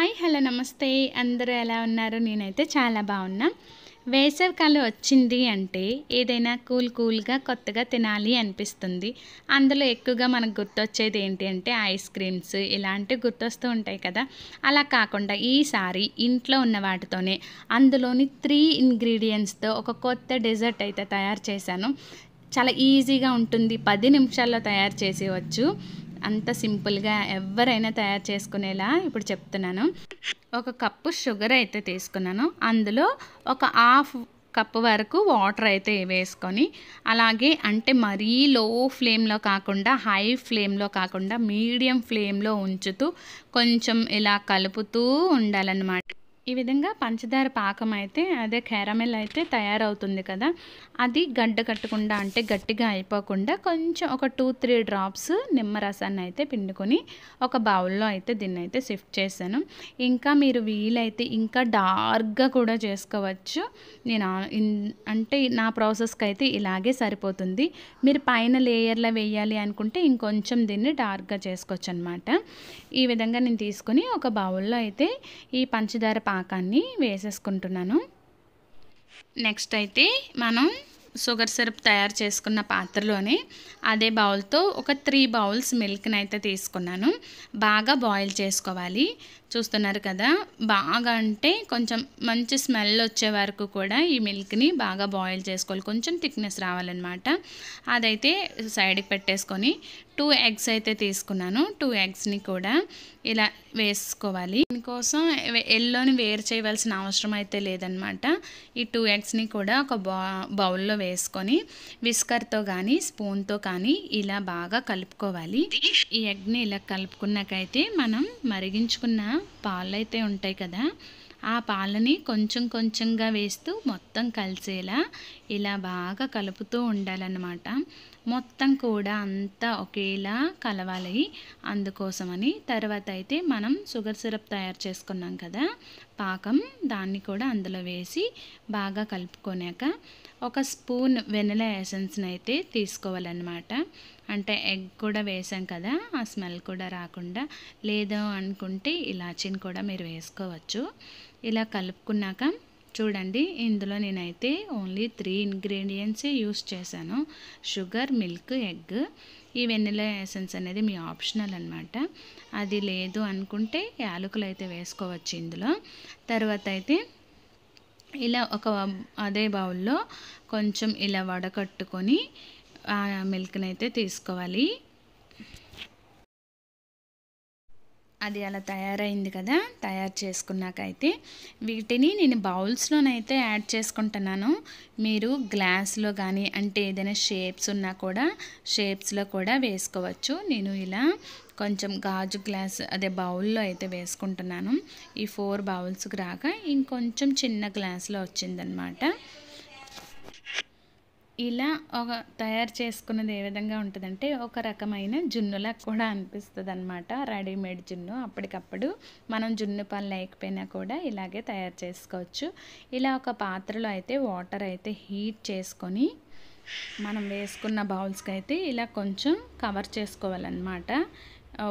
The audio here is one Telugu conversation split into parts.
హాయ్ హలో నమస్తే అందరూ ఎలా ఉన్నారు? నేనైతే చాలా బాగున్నా. వేసవికాలం వచ్చింది అంటే ఏదైనా కూల్గా కొత్తగా తినాలి అనిపిస్తుంది. అందులో ఎక్కువగా మనకు గుర్తొచ్చేది ఏంటి అంటే ఐస్ క్రీమ్స్ ఇలాంటివి గుర్తొస్తూ ఉంటాయి కదా. అలా కాకుండా ఈసారి ఇంట్లో ఉన్న వాటితోనే అందులోని 3 ఇంగ్రీడియంట్స్తో ఒక కొత్త డెజర్ట్ అయితే తయారు చేశాను. చాలా ఈజీగా ఉంటుంది, 10 నిమిషాల్లో తయారు చేసేయవచ్చు. అంత సింపుల్గా ఎవరైనా తయారు చేసుకునేలా ఇప్పుడు చెప్తున్నాను. ఒక కప్పు షుగర్ అయితే తీసుకున్నాను. అందులో ఒక హాఫ్ కప్పు వరకు వాటర్ అయితే వేసుకొని, అలాగే అంటే మరీ లో ఫ్లేమ్లో కాకుండా హై ఫ్లేమ్లో కాకుండా మీడియం ఫ్లేమ్లో ఉంచుతూ కొంచెం ఇలా కలుపుతూ ఉండాలన్నమాట. ఈ విధంగా పంచదార పాకం అయితే అదే క్యారమెల్ అయితే తయారవుతుంది కదా, అది గడ్డ కట్టకుండా అంటే గట్టిగా అయిపోకుండా కొంచెం ఒక 2-3 డ్రాప్స్ నిమ్మరసాన్ని అయితే పిండుకొని ఒక బౌల్లో అయితే దీన్ని అయితే షిఫ్ట్ చేశాను. ఇంకా మీరు వీలైతే ఇంకా డార్క్గా కూడా చేసుకోవచ్చు. నేను అంటే నా ప్రాసెస్కి అయితే ఇలాగే సరిపోతుంది. మీరు పైన లేయర్లో వేయాలి అనుకుంటే ఇంకొంచెం దీన్ని డార్క్గా చేసుకోవచ్చు అనమాట. ఈ విధంగా నేను తీసుకొని ఒక బౌల్లో అయితే ఈ పంచదార పాకాన్ని వేసేసుకుంటున్నాను. నెక్స్ట్ అయితే మనం షుగర్ సిరప్ తయారు చేసుకున్న పాత్రలోనే అదే బౌల్తో ఒక 3 బౌల్స్ మిల్క్ని అయితే తీసుకున్నాను. బాగా బాయిల్ చేసుకోవాలి. చూస్తున్నారు కదా, బాగా అంటే కొంచెం మంచి స్మెల్ వచ్చే వరకు కూడా ఈ మిల్క్ని బాగా బాయిల్ చేసుకోవాలి. కొంచెం థిక్నెస్ రావాలన్నమాట. అదైతే సైడ్కి పెట్టేసుకొని 2 ఎగ్స్ అయితే తీసుకున్నాను. 2 ఎగ్స్ని కూడా ఇలా వేసుకోవాలి. దీనికోసం ఎల్లోని వేరు చేయవలసిన అవసరం అయితే లేదనమాట. ఈ 2 ఎగ్స్ని కూడా ఒక బౌల్లో వేసుకొని విస్కర్తో కానీ స్పూన్తో కానీ ఇలా బాగా కలుపుకోవాలి. ఈ ఎగ్ని ఇలా కలుపుకున్నాకైతే మనం మరిగించుకున్న పాలు అయితే ఉంటాయి కదా, ఆ పాలని కొంచెం కొంచెంగా వేస్తూ మొత్తం కలిసేలా ఇలా బాగా కలుపుతూ ఉండాలన్నమాట. మొత్తం కూడా అంతా ఒకేలా కలవాలి. అందుకోసమని తర్వాత అయితే మనం షుగర్ సిరప్ తయారు చేసుకున్నాం కదా పాకం, దాన్ని కూడా అందులో వేసి బాగా కలుపుకొనాక ఒక స్పూన్ వెనిలా ఎసెన్స్ని అయితే తీసుకోవాలన్నమాట. అంటే ఎగ్ కూడా వేసాం కదా, ఆ స్మెల్ కూడా రాకుండా. లేదు అనుకుంటే ఇలాచీని కూడా మీరు వేసుకోవచ్చు. ఇలా కలుపుకున్నాక చూడండి, ఇందులో నేనైతే ఓన్లీ 3 ఇంగ్రీడియంట్సే యూస్ చేశాను: షుగర్, మిల్క్, ఎగ్. ఈ వెనిలా ఎసెన్స్ అనేది మీ ఆప్షనల్ అనమాట. అది లేదు అనుకుంటే యాలకులు అయితే వేసుకోవచ్చు ఇందులో. తర్వాత అయితే ఇలా ఒక అదే బౌల్లో కొంచెం ఇలా వడకట్టుకొని ఆ మిల్క్ని అయితే తీసుకోవాలి. అది అలా తయారైంది కదా, తయారు చేసుకున్నాకైతే వీటిని నేను బౌల్స్లోనైతే యాడ్ చేసుకుంటున్నాను. మీరు గ్లాస్లో కానీ అంటే ఏదైనా షేప్స్ ఉన్నా కూడా షేప్స్లో కూడా వేసుకోవచ్చు. నేను ఇలా కొంచెం గాజు గ్లాస్ అదే బౌల్లో అయితే వేసుకుంటున్నాను. ఈ 4 బౌల్స్కి రాక ఇంకొంచెం చిన్న గ్లాస్లో వచ్చిందనమాట. ఇలా ఒక తయారు చేసుకున్నది ఏ విధంగా ఉంటుందంటే ఒక రకమైన జున్నులా కూడా అనిపిస్తుంది అనమాట. రెడీమేడ్ జున్ను. అప్పటికప్పుడు మనం జున్ను పాలు లేకపోయినా కూడా ఇలాగే తయారు చేసుకోవచ్చు. ఇలా ఒక పాత్రలో అయితే వాటర్ అయితే హీట్ చేసుకొని మనం వేసుకున్న బౌల్స్కి అయితే ఇలా కొంచెం కవర్ చేసుకోవాలన్నమాట.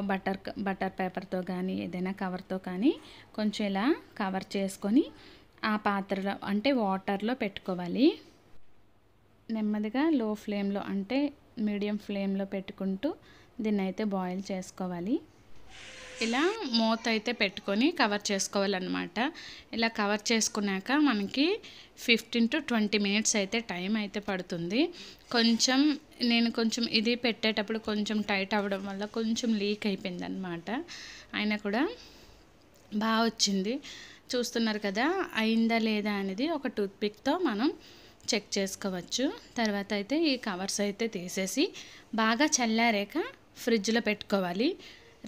బటర్ పేపర్తో కానీ ఏదైనా కవర్తో కానీ కొంచెం ఇలా కవర్ చేసుకొని ఆ పాత్రలో అంటే వాటర్లో పెట్టుకోవాలి. నెమ్మదిగా లో ఫ్లేమ్లో అంటే మీడియం ఫ్లేమ్లో పెట్టుకుంటూ దీన్ని అయితే బాయిల్ చేసుకోవాలి. ఇలా మూత అయితే పెట్టుకొని కవర్ చేసుకోవాలన్నమాట. ఇలా కవర్ చేసుకున్నాక మనకి 15 to 20 మినిట్స్ అయితే టైం అయితే పడుతుంది. నేను కొంచెం ఇది పెట్టేటప్పుడు కొంచెం టైట్ అవ్వడం వల్ల కొంచెం లీక్ అయిపోయింది అనమాట. అయినా కూడా బాగా వచ్చింది. చూస్తున్నారు కదా, అయిందా లేదా అనేది ఒక టూత్పిక్తో మనం చెక్ చేసుకోవచ్చు. తర్వాత అయితే ఈ కవర్స్ అయితే తీసేసి బాగా చల్లారాక ఫ్రిడ్జ్లో పెట్టుకోవాలి.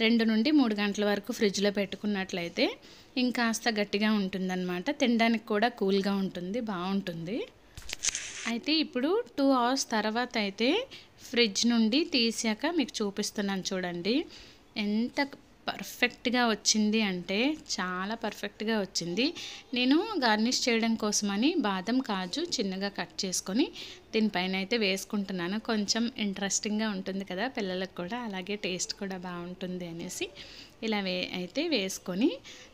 2 నుండి 3 గంటల వరకు ఫ్రిడ్జ్లో పెట్టుకున్నట్లయితే ఇంకాస్త గట్టిగా ఉంటుందన్నమాట. తినడానికి కూడా కూల్గా ఉంటుంది, బాగుంటుంది. అయితే ఇప్పుడు 2 అవర్స్ తర్వాత అయితే ఫ్రిడ్జ్ నుండి తీసాక మీకు చూపిస్తున్నాను చూడండి. ఎంత పర్ఫెక్ట్గా వచ్చింది అంటే చాలా పర్ఫెక్ట్గా వచ్చింది. నేను గార్నిష్ చేయడం కోసమని బాదం కాజు చిన్నగా కట్ చేసుకొని దీనిపైన అయితే వేసుకుంటున్నాను. కొంచెం ఇంట్రెస్టింగ్గా ఉంటుంది కదా పిల్లలకు కూడా, అలాగే టేస్ట్ కూడా బాగుంటుంది అనేసి ఇలా అయితే వేసుకొని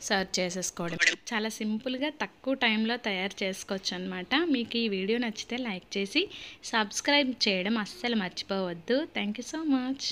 సర్వ్ చేసేసుకోవడం. చాలా సింపుల్గా తక్కువ టైంలో తయారు చేసుకోవచ్చు అనమాట. మీకు ఈ వీడియో నచ్చితే లైక్ చేసి సబ్స్క్రైబ్ చేయడం అస్సలు మర్చిపోవద్దు. Thank you so much.